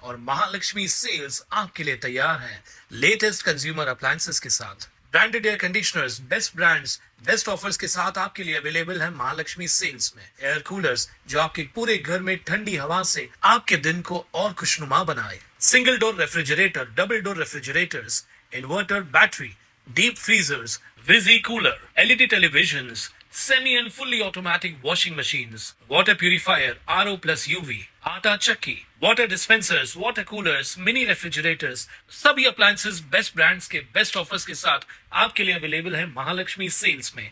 और महालक्ष्मी सेल्स आपके लिए तैयार है लेटेस्ट कंज्यूमर अप्लायंसेस के साथ। Branded air conditioners, best brands, best offers के साथ आपके लिए अवेलेबल है महालक्ष्मी सेल्स में। एयर कूलर्स जो आपके पूरे घर में ठंडी हवा से आपके दिन को और खुशनुमा बनाए। Single door refrigerator, double door refrigerators, inverter battery, deep freezers, Visi cooler, LED televisions, semi and fully automatic washing machines, water purifier, RO plus UV, आटा चक्की, water dispensers, water coolers, mini refrigerators, सभी appliances best brands के best offers के साथ आपके लिए available है Mahalakshmi sales में।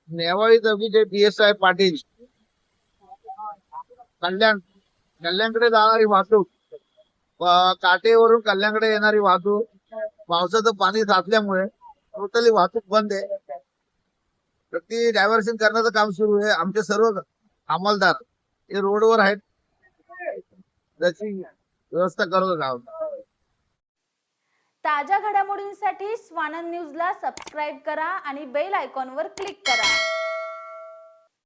Newali तबीचे PSI Patil कल्याणकडे जाणारी वाहतूक काटेवरून कल्याणकडे येणारी वाहतूक पावसाचं पाणी साचल्यामुळे टोटली वाहतूक बंद आहे। तर ती डायव्हर्शन करण्याचं काम सुरू आहे। आमचे सर्व अंमलदार हे रोडवर आहेत, त्याची व्यवस्था करत आहोत। ताज्या घडामोडींसाठी स्वानंद न्यूजला सबस्क्राईब करा आणि बेल आयकॉनवर क्लिक करा।